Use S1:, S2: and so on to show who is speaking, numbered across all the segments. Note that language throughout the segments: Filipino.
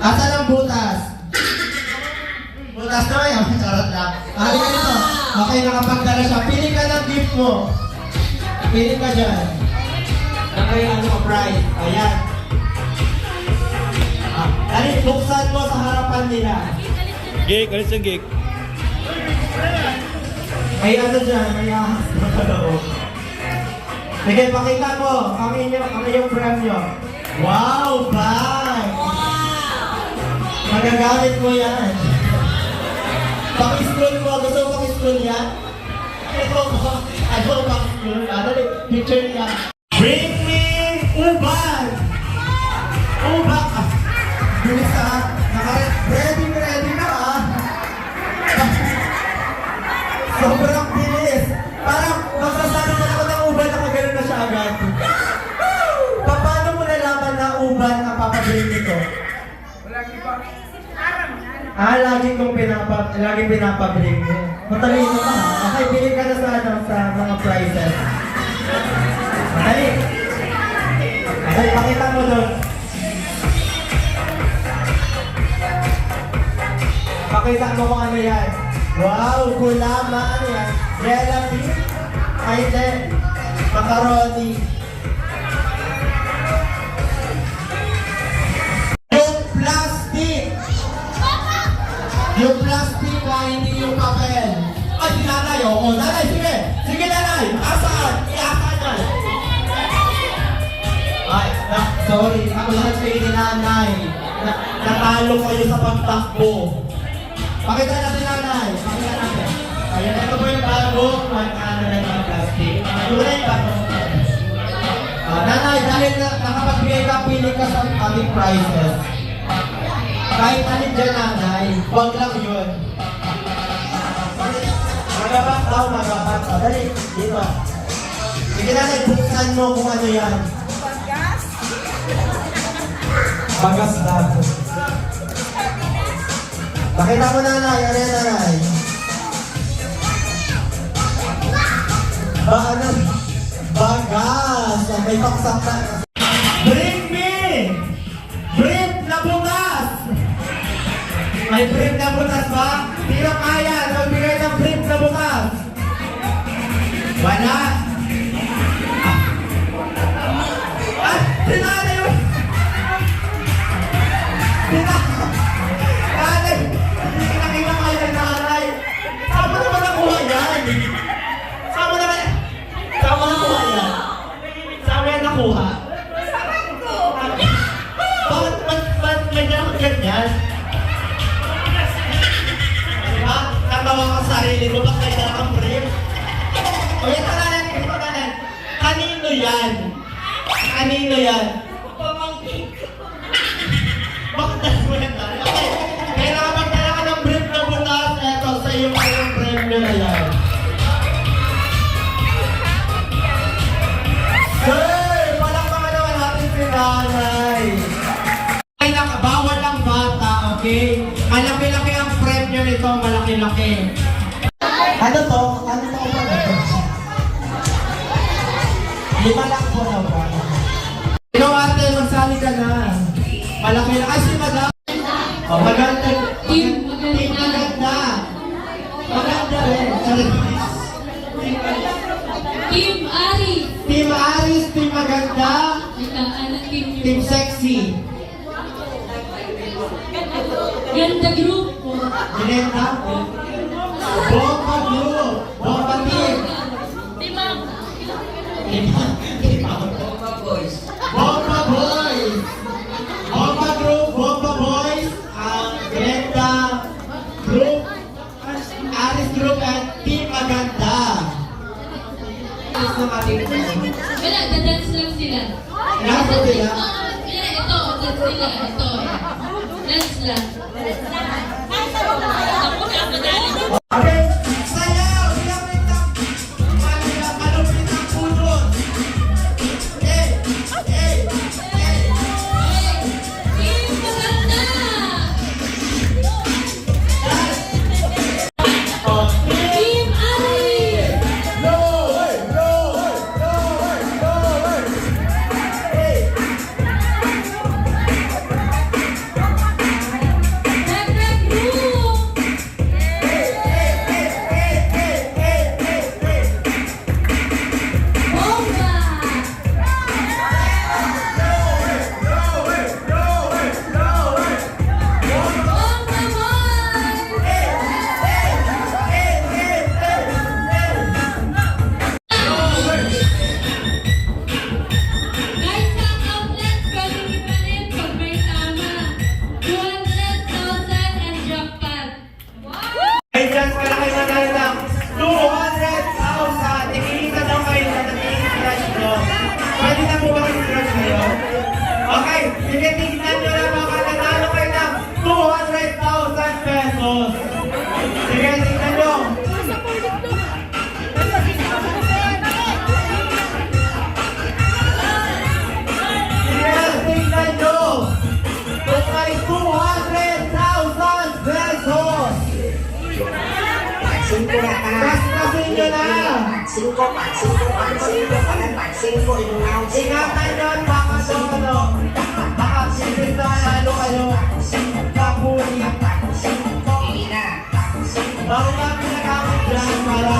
S1: Asan ang butas? Butas na yan. Charot lang. Ay, ganito. Okay, nakapagdala siya. Pili ka ng gift mo. Pili ka dyan. Nakay ano, prize. Ayan. Dali, buksan mo sa harapan nila.
S2: Gig, alis yung gig.
S1: May ano dyan, may ahas na kaloob. Sige, pakita mo. Kami yung premyo. Wow, bag! Magagamit mo yan. Paki-scroll mo. Gusto mo paki-scroll yan? Ano paki-scroll? Dali, picture niya. Bring me uban! Uban! Bilis ha. Ready na ha. Sobrang bilis. Parang masasabi na ako ng uban na magano'n na siya agad. Paano mo nalaman na uban ang papabili nito? Lagi pinapabili mo. Matalino ka ha. Okay, pili ka na sa mga prizes. Dali. Okay, pakita mo doon. Pakita mo kung ano yan. Wow, kulama. Ano yan? Relative? Ay, hindi. Macaroni. Yung plastic. Yung plastic na hindi yung papel. Ay, nanay. Oo, nanay. Sige. Sige, nanay. Asaan? Iasaan yan. Ay, sorry. Ako lahat kayo ni nanay. Natalo kayo sa pagtakbo. Pakita natin nanay. Pakita natin. Ayan, ito po yung bago. Ano na yung plastic. Tunay ba? Nanay, dahil nakapagbigay ka, pili ka sa ating prizes. Kahit alin dyan nanay, huwag lang yun. Magabat daw, magabat. Dali, dito. Sige nanay, buksan mo kung ano yan. Bagas daw. Pakita mo nanay, ano yan nanay? Ano? Bagas! May paksak na. Bring me! Brief na bukas! May brief na bukas ba? Sino kaya? Magbigay ng brief na bukas? Wala? Sinanay yun! Nanay! Hindi kinakita kayo ng nanay! Saan mo naman nakuha yan? Saan mo nakuha yan? Saan mo yan nakuha? Bakit ganyan ako ganyan? Diba? Natawa ka sa sarili mo, bakit kayo na kang brief? O yan talaga, kanino yan? Kanino yan? Bakit mo yan tayo? Okay, kailangan magdala ka ng brief na bukas. Eto, sa iyo pa yung premyo na yan. Hey! Palakpakan naman natin si nanay. Ay, bawal ang bata, okay? Malaki-laki ang premyo nito, malaki-laki. Ano to? Ano to ba ito? 5 lang po na ba? Ikaw ate, magsali ka na. Malaki lang. Ay, si madam. Oh, maganda. Team maganda. Maganda rin.
S3: Team Aris.
S1: Team Aris, team maganda. Team sexy.
S3: Ganda group.
S1: Ginenda. Bomba group. Bomba team. Bomba boys. Bomba boys. Bomba group, Bomba boys. Ginenda group. Aris group at team maganda.
S3: Wala, dadance lang sila.
S1: Nasa sila?
S3: Ito, dance sila. Ito. Dance lang.
S1: Okay, sayaw! Malupit ang punot!
S3: Team maganda! Team Aris!
S1: No way! No way! No way! No way! Kaskasin nyo na! Ingatan nyo at baka baka sipit na lalo kayo. Kapuli. Bago kami nakamit dyan para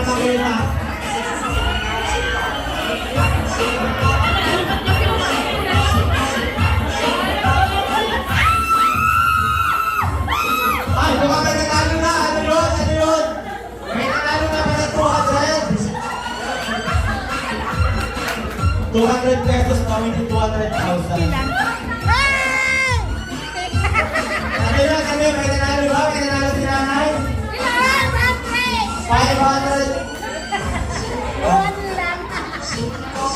S1: makita. Ay, kung kami nanalo na, ano yun? Ano yun? May nanalo na ba na 200 pesos na, hindi 200,000. Ano yun? Ano yun? May nanalo ba? May nanalo si nanay? 500.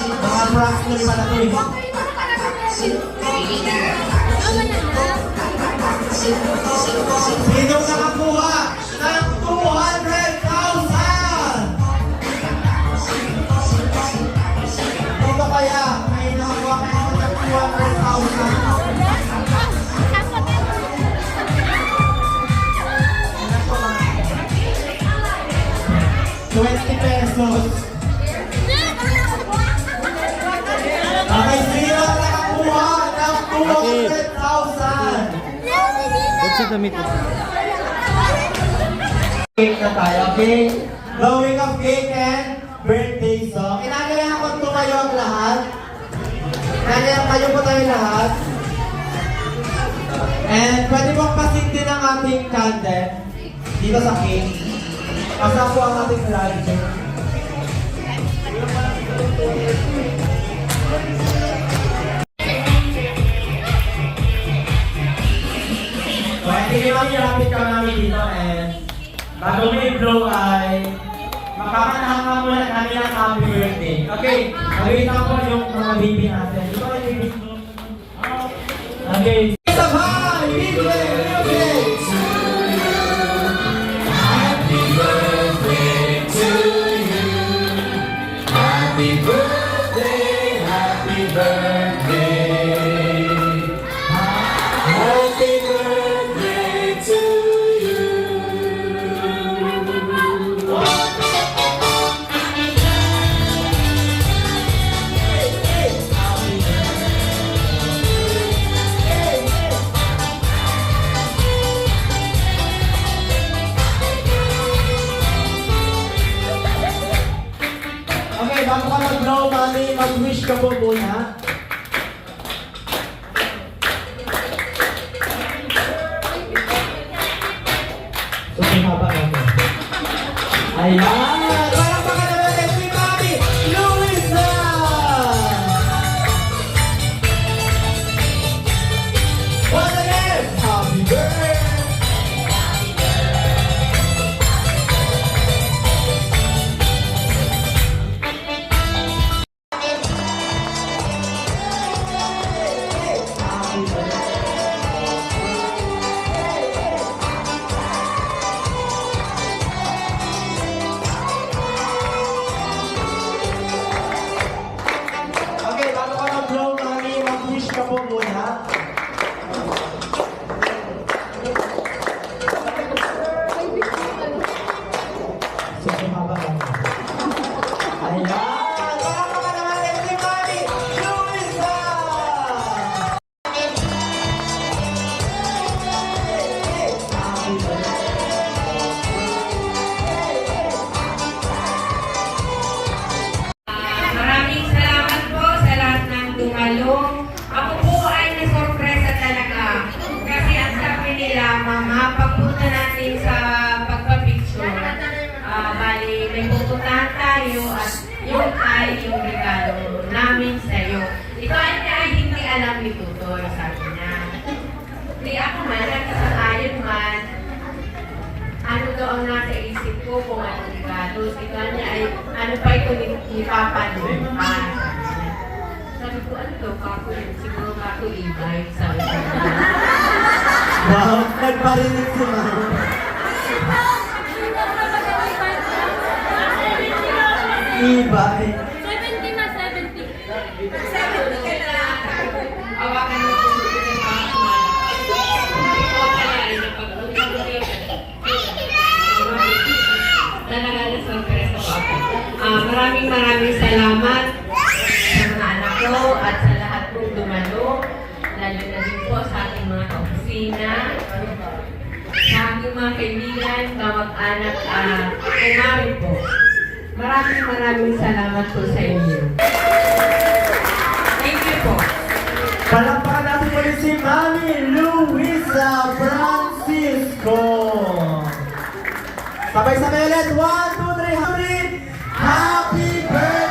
S1: Mga fraction pa na ito eh. Sinong nakakuha ng 200,000? Kung ba kaya may nakakuha kayo ng 200,000? 20 pesos. Okay, sino ang nakakuha ng 200,000?
S2: Huwag sa damit.
S1: Cake na tayo, okay? Blowing of cake and birthday song. Inagayan ko tumayo ang lahat. Inagayan kayo po tayo lahat. And pwede bang pasindin ang ating candle dito sa cake. Asa po ang ating lighter. Pwede naman ilapit ka namin dito and bago may blow ay makakanahan muna kami ng happy birthday. Okay, nagawin po yung mga baby natin. Dito kayo baby. Okay. Sabay! Bigay! Music!
S4: Happy birthday to you. Happy birthday, happy birthday. Happy birthday to you.
S1: Okay, bago ka mag-blow, mami, mag-wish ka po muna. So, haba natin. Ayan! Parang baka naman si Mami Luisa! Once again, happy birthday! Okay, bago ka mag-blow, mami, mag-wish ka po muna. So, haba natin. Ayan! Parang baka naman si Mami Luisa!
S5: Maraming salamat po sa lahat ng tumalong. Ako po ay nasorpresa talaga. Kasi ang sabi nila, Mama, pagpunta natin sa pagpapicture, bali, may pupuntahan tayo at yun ay yung regalo namin sa'yo. Ito ay hindi alam ni Tutor, sabi niya. Hindi ako man, nagkasang-ayon man, ano daw ang nasa isip ko kung anong regalo. Ito niya ay, ano pa ito ni Papa noon pa. Sabi ko, ano daw, kako yun? Siguro kako e-bike, sabi ko.
S1: Wow, nagparinig si Mami. Iba eh.
S3: 70 na, 70.
S5: Hawakan mo po yung Papa. Ito kaya ay napag-uwi. Maraming salamat sa mga anak ko at sa lahat pong dumalo, lalo na din po sa aking mga kaopisina, sa aking mga kaibigan, kamag-anak at kumari po. Maraming salamat po sa inyo. Thank you po.
S1: Palakpakan natin po si Mami Luisa Francisco. Sabay-sabay ulit. 1, 2, 3. Happy birthday!